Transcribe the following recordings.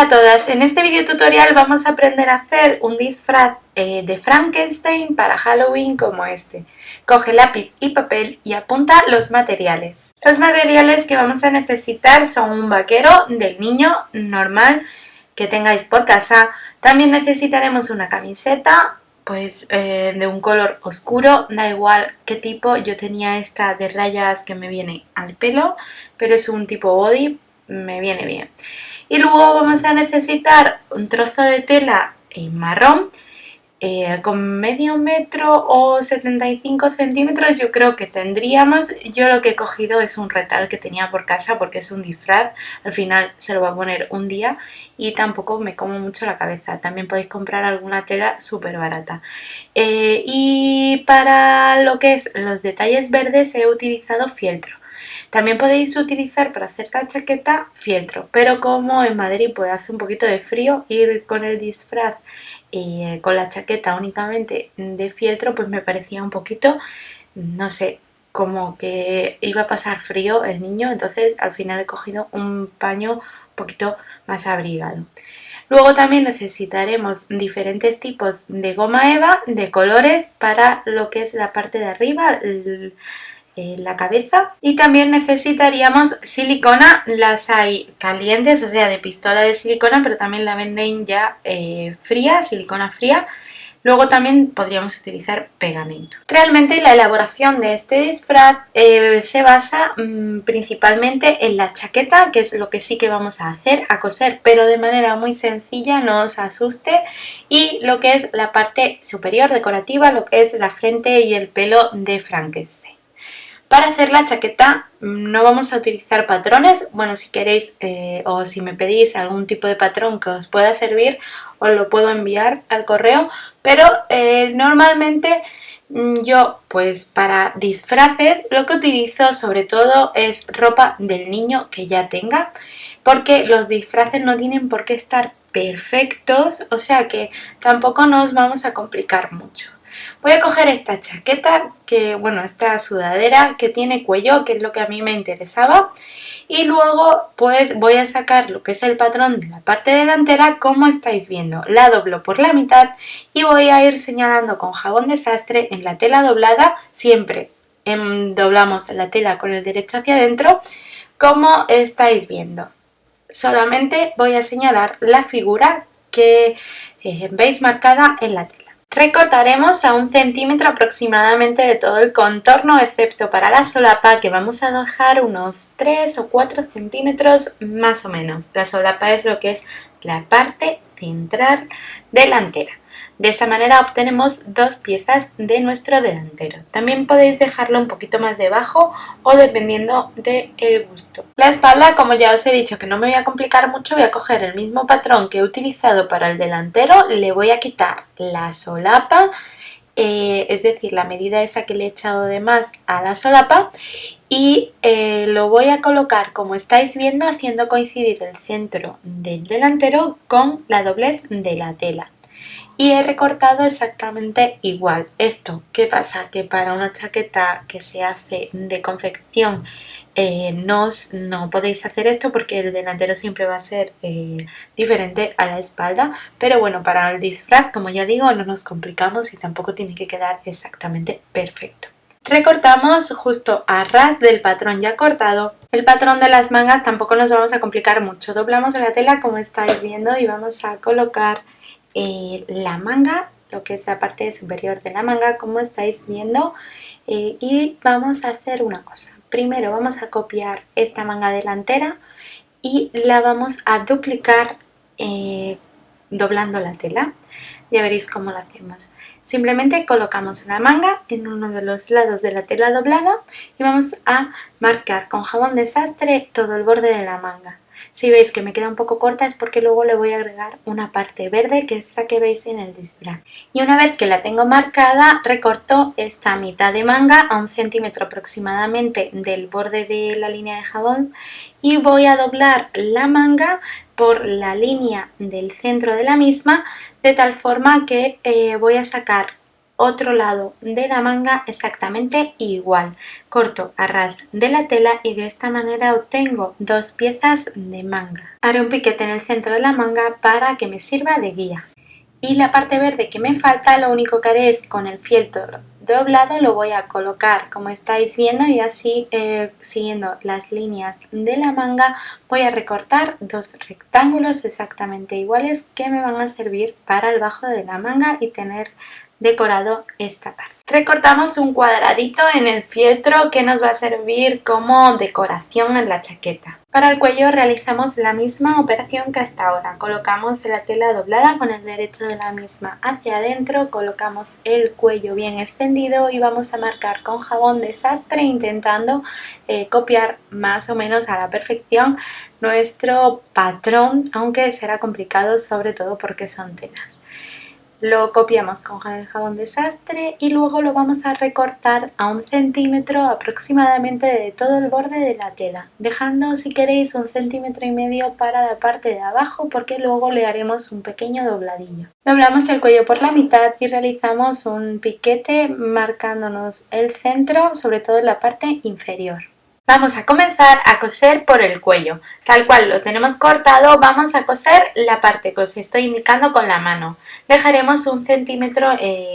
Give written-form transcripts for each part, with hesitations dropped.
Hola a todas, en este video tutorial vamos a aprender a hacer un disfraz de Frankenstein para Halloween como este. Coge lápiz y papel y apunta los materiales. Los materiales que vamos a necesitar son un vaquero del niño normal que tengáis por casa. También necesitaremos una camiseta pues de un color oscuro, da igual qué tipo. Yo tenía esta de rayas que me viene al pelo, pero es un tipo body, me viene bien. Y luego vamos a necesitar un trozo de tela marrón con medio metro o 75 centímetros yo creo que tendríamos. Yo lo que he cogido es un retal que tenía por casa porque es un disfraz, al final se lo voy a poner un día y tampoco me como mucho la cabeza. También podéis comprar alguna tela súper barata. Y para lo que es los detalles verdes he utilizado fieltro. También podéis utilizar para hacer la chaqueta fieltro, pero como en Madrid pues hace un poquito de frío, ir con el disfraz y con la chaqueta únicamente de fieltro pues me parecía un poquito, no sé, como que iba a pasar frío el niño, entonces al final he cogido un paño un poquito más abrigado. Luego también necesitaremos diferentes tipos de goma eva de colores para lo que es la parte de arriba, la cabeza, y también necesitaríamos silicona. Las hay calientes, o sea de pistola de silicona, pero también la venden ya fría, silicona fría. Luego también podríamos utilizar pegamento. Realmente la elaboración de este disfraz se basa principalmente en la chaqueta, que es lo que sí que vamos a hacer, a coser, pero de manera muy sencilla, no os asuste, y lo que es la parte superior decorativa, lo que es la frente y el pelo de Frankenstein. Para hacer la chaqueta no vamos a utilizar patrones. Bueno, si queréis o si me pedís algún tipo de patrón que os pueda servir, os lo puedo enviar al correo, pero normalmente yo pues para disfraces lo que utilizo sobre todo es ropa del niño que ya tenga, porque los disfraces no tienen por qué estar perfectos, o sea que tampoco nos vamos a complicar mucho. Voy a coger esta chaqueta, esta sudadera que tiene cuello, que es lo que a mí me interesaba, y luego pues voy a sacar lo que es el patrón de la parte delantera, como estáis viendo. La doblo por la mitad y voy a ir señalando con jabón de sastre en la tela doblada, siempre doblamos la tela con el derecho hacia adentro, como estáis viendo. Solamente voy a señalar la figura que veis marcada en la tela. Recortaremos a 1 centímetro aproximadamente de todo el contorno, excepto para la solapa, que vamos a dejar unos 3 o 4 centímetros más o menos. La solapa es lo que es la parte central delantera. De esa manera obtenemos 2 piezas de nuestro delantero. También podéis dejarlo un poquito más debajo o dependiendo del gusto. La espalda, como ya os he dicho que no me voy a complicar mucho, voy a coger el mismo patrón que he utilizado para el delantero, le voy a quitar la solapa, es decir, la medida esa que le he echado de más a la solapa, y lo voy a colocar como estáis viendo, haciendo coincidir el centro del delantero con la doblez de la tela. Y he recortado exactamente igual. Esto, ¿qué pasa? Que para una chaqueta que se hace de confección no podéis hacer esto porque el delantero siempre va a ser diferente a la espalda, pero bueno, para el disfraz, como ya digo, no nos complicamos y tampoco tiene que quedar exactamente perfecto. Recortamos justo a ras del patrón ya cortado. El patrón de las mangas tampoco nos vamos a complicar mucho. Doblamos la tela como estáis viendo y vamos a colocar la manga, lo que es la parte superior de la manga, como estáis viendo, y vamos a hacer una cosa. Primero vamos a copiar esta manga delantera y la vamos a duplicar doblando la tela. Ya veréis cómo lo hacemos. Simplemente colocamos la manga en uno de los lados de la tela doblada y vamos a marcar con jabón de sastre todo el borde de la manga. Si veis que me queda un poco corta es porque luego le voy a agregar una parte verde, que es la que veis en el disfraz. Y una vez que la tengo marcada, recorto esta mitad de manga a 1 centímetro aproximadamente del borde de la línea de jabón y voy a doblar la manga por la línea del centro de la misma, de tal forma que voy a sacar otro lado de la manga exactamente igual. Corto a ras de la tela y de esta manera obtengo dos piezas de manga. Haré un piquete en el centro de la manga para que me sirva de guía. Y la parte verde que me falta, lo único que haré es con el fieltro doblado lo voy a colocar como estáis viendo y así siguiendo las líneas de la manga voy a recortar dos rectángulos exactamente iguales que me van a servir para el bajo de la manga y tener decorado esta parte. Recortamos un cuadradito en el fieltro que nos va a servir como decoración en la chaqueta. Para el cuello realizamos la misma operación que hasta ahora. Colocamos la tela doblada con el derecho de la misma hacia adentro, colocamos el cuello bien extendido y vamos a marcar con jabón de sastre intentando copiar más o menos a la perfección nuestro patrón, aunque será complicado sobre todo porque son telas. Lo copiamos con el jabón de sastre y luego lo vamos a recortar a 1 centímetro aproximadamente de todo el borde de la tela, dejando si queréis 1,5 centímetros para la parte de abajo porque luego le haremos un pequeño dobladillo. Doblamos el cuello por la mitad y realizamos un piquete marcándonos el centro, sobre todo en la parte inferior. Vamos a comenzar a coser por el cuello, tal cual lo tenemos cortado vamos a coser la parte que os estoy indicando con la mano. Dejaremos 1 centímetro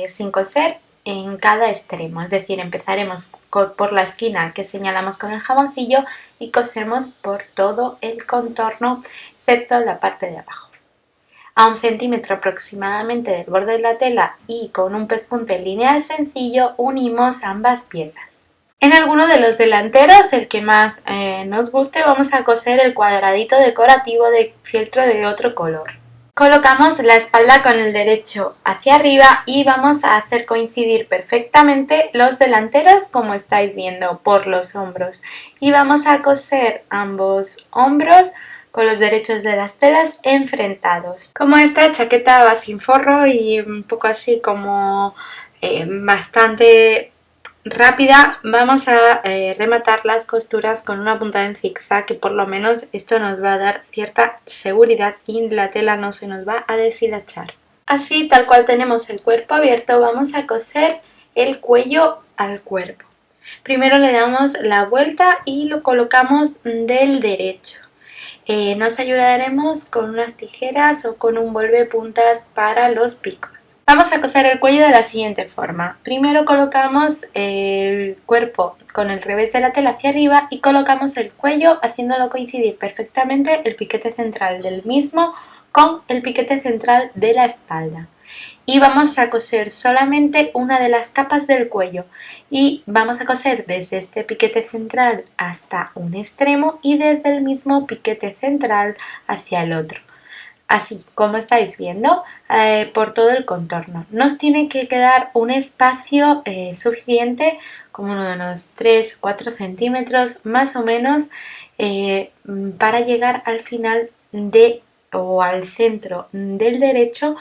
sin coser en cada extremo, es decir, empezaremos por la esquina que señalamos con el jaboncillo y cosemos por todo el contorno excepto la parte de abajo. A 1 centímetro aproximadamente del borde de la tela y con un pespunte lineal sencillo unimos ambas piezas. En alguno de los delanteros, el que más nos guste, vamos a coser el cuadradito decorativo de fieltro de otro color. Colocamos la espalda con el derecho hacia arriba y vamos a hacer coincidir perfectamente los delanteros como estáis viendo por los hombros. Y vamos a coser ambos hombros con los derechos de las telas enfrentados. Como esta chaqueta va sin forro y un poco así como bastante rápida, vamos a rematar las costuras con una puntada en zigzag que por lo menos esto nos va a dar cierta seguridad y la tela no se nos va a deshilachar. Así, tal cual tenemos el cuerpo abierto, vamos a coser el cuello al cuerpo. Primero le damos la vuelta y lo colocamos del derecho. Nos ayudaremos con unas tijeras o con un vuelvepuntas para los picos. Vamos a coser el cuello de la siguiente forma. Primero colocamos el cuerpo con el revés de la tela hacia arriba y colocamos el cuello haciéndolo coincidir perfectamente el piquete central del mismo con el piquete central de la espalda. Y vamos a coser solamente una de las capas del cuello y vamos a coser desde este piquete central hasta un extremo y desde el mismo piquete central hacia el otro. Así como estáis viendo por todo el contorno. Nos tiene que quedar un espacio suficiente como unos 3-4 centímetros más o menos para llegar al final o al centro del derecho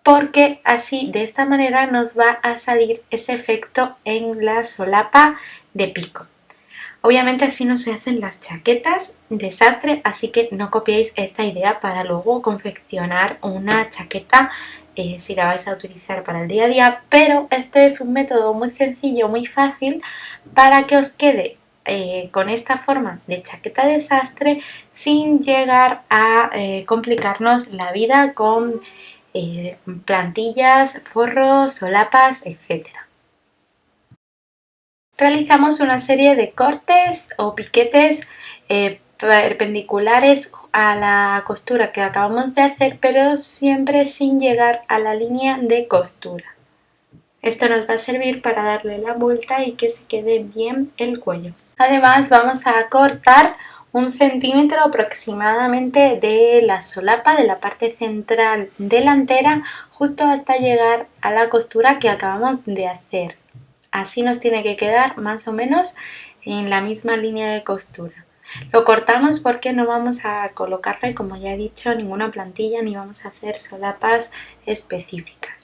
porque así de esta manera nos va a salir ese efecto en la solapa de pico. Obviamente así no se hacen las chaquetas de sastre, así que no copiéis esta idea para luego confeccionar una chaqueta si la vais a utilizar para el día a día, pero este es un método muy sencillo, muy fácil para que os quede con esta forma de chaqueta de sastre sin llegar a complicarnos la vida con plantillas, forros, solapas, etcétera. Realizamos una serie de cortes o piquetes perpendiculares a la costura que acabamos de hacer, pero siempre sin llegar a la línea de costura. Esto nos va a servir para darle la vuelta y que se quede bien el cuello. Además vamos a cortar 1 centímetro aproximadamente de la solapa de la parte central delantera justo hasta llegar a la costura que acabamos de hacer. Así nos tiene que quedar más o menos en la misma línea de costura. Lo cortamos porque no vamos a colocarle, como ya he dicho, ninguna plantilla ni vamos a hacer solapas específicas.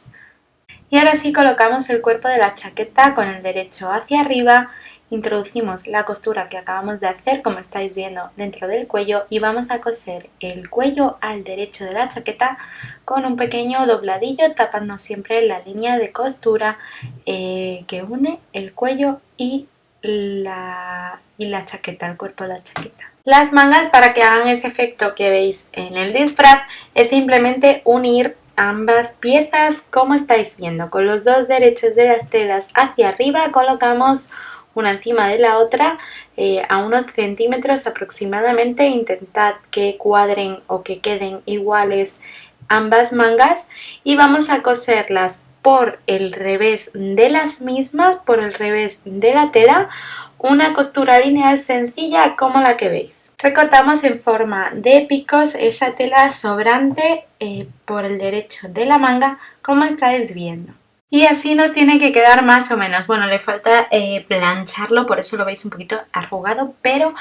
Y ahora sí colocamos el cuerpo de la chaqueta con el derecho hacia arriba introducimos la costura que acabamos de hacer, como estáis viendo, dentro del cuello y vamos a coser el cuello al derecho de la chaqueta con un pequeño dobladillo, tapando siempre la línea de costura que une el cuello y la chaqueta, el cuerpo de la chaqueta. Las mangas, para que hagan ese efecto que veis en el disfraz, es simplemente unir ambas piezas como estáis viendo. Con los dos derechos de las telas hacia arriba colocamos una encima de la otra a unos centímetros aproximadamente. Intentad que cuadren o que queden iguales ambas mangas y vamos a coserlas por el revés de las mismas, por el revés de la tela, una costura lineal sencilla como la que veis. Recortamos en forma de picos esa tela sobrante por el derecho de la manga, como estáis viendo. Y así nos tiene que quedar más o menos. Bueno, le falta plancharlo, por eso lo veis un poquito arrugado, pero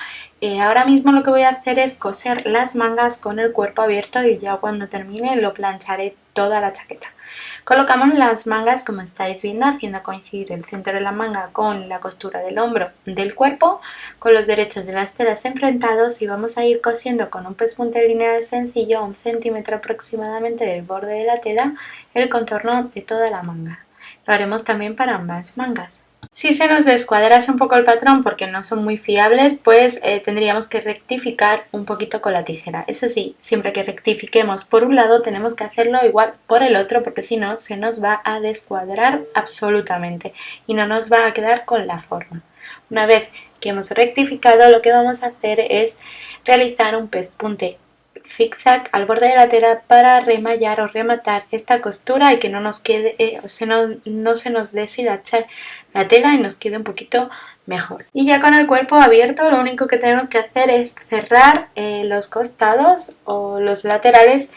ahora mismo lo que voy a hacer es coser las mangas con el cuerpo abierto y ya cuando termine lo plancharé toda la chaqueta. Colocamos las mangas como estáis viendo, haciendo coincidir el centro de la manga con la costura del hombro del cuerpo, con los derechos de las telas enfrentados, y vamos a ir cosiendo con un pespunte lineal sencillo a 1 centímetro aproximadamente del borde de la tela el contorno de toda la manga. Lo haremos también para ambas mangas. Si se nos descuadrase un poco el patrón porque no son muy fiables, pues tendríamos que rectificar un poquito con la tijera. Eso sí, siempre que rectifiquemos por un lado tenemos que hacerlo igual por el otro, porque si no se nos va a descuadrar absolutamente y no nos va a quedar con la forma. Una vez que hemos rectificado, lo que vamos a hacer es realizar un pespunte zigzag al borde de la tela para remallar o rematar esta costura y que no nos quede, no se nos deshilache la tela y nos quede un poquito mejor. Y ya con el cuerpo abierto, lo único que tenemos que hacer es cerrar los costados o los laterales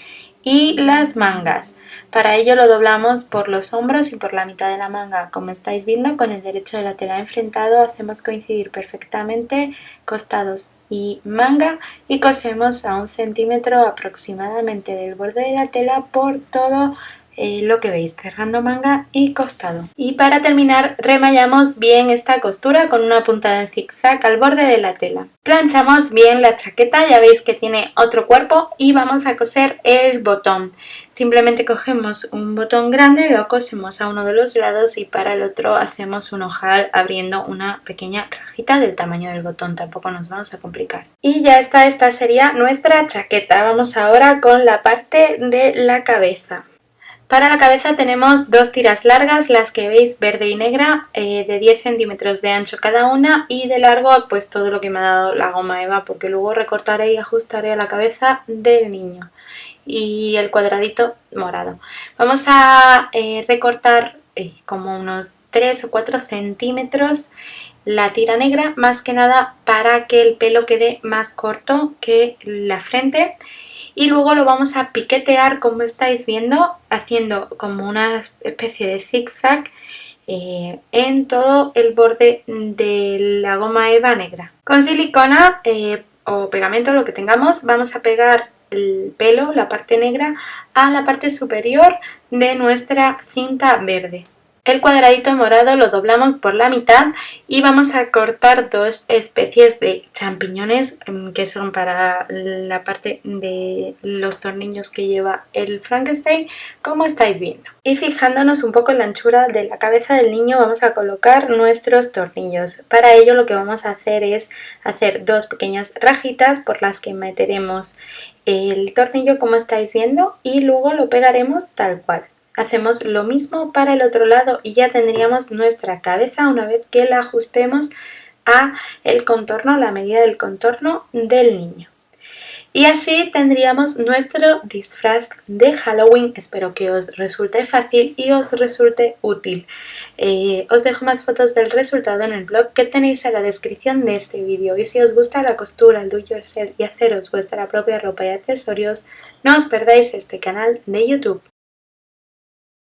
y las mangas. Para ello lo doblamos por los hombros y por la mitad de la manga, como estáis viendo. Con el derecho de la tela enfrentado hacemos coincidir perfectamente costados y manga y cosemos a 1 centímetro aproximadamente del borde de la tela por todo lo que veis, cerrando manga y costado. Y para terminar remallamos bien esta costura con una puntada en zigzag al borde de la tela. Planchamos bien la chaqueta, ya veis que tiene otro cuerpo, y vamos a coser el botón. Simplemente cogemos un botón grande, lo cosemos a uno de los lados y para el otro hacemos un ojal abriendo una pequeña rajita del tamaño del botón, tampoco nos vamos a complicar. Y ya está, esta sería nuestra chaqueta. Vamos ahora con la parte de la cabeza. Para la cabeza tenemos 2 tiras largas, las que veis, verde y negra, de 10 centímetros de ancho cada una, y de largo pues todo lo que me ha dado la goma eva, porque luego recortaré y ajustaré a la cabeza del niño. Y el cuadradito morado. Vamos a recortar como unos 3 o 4 centímetros la tira negra, más que nada para que el pelo quede más corto que la frente. Y luego lo vamos a piquetear, como estáis viendo, haciendo como una especie de zigzag en todo el borde de la goma eva negra. Con silicona o pegamento, lo que tengamos, vamos a pegar el pelo, la parte negra, a la parte superior de nuestra cinta verde. El cuadradito morado lo doblamos por la mitad y vamos a cortar 2 especies de champiñones que son para la parte de los tornillos que lleva el Frankenstein, como estáis viendo. Y fijándonos un poco en la anchura de la cabeza del niño, vamos a colocar nuestros tornillos. Para ello lo que vamos a hacer es hacer 2 pequeñas rajitas por las que meteremos el tornillo, como estáis viendo, y luego lo pegaremos tal cual. Hacemos lo mismo para el otro lado y ya tendríamos nuestra cabeza una vez que la ajustemos a el contorno, la medida del contorno del niño. Y así tendríamos nuestro disfraz de Halloween. Espero que os resulte fácil y os resulte útil. Os dejo más fotos del resultado en el blog que tenéis en la descripción de este vídeo. Y si os gusta la costura, el do it yourself y haceros vuestra propia ropa y accesorios, no os perdáis este canal de YouTube.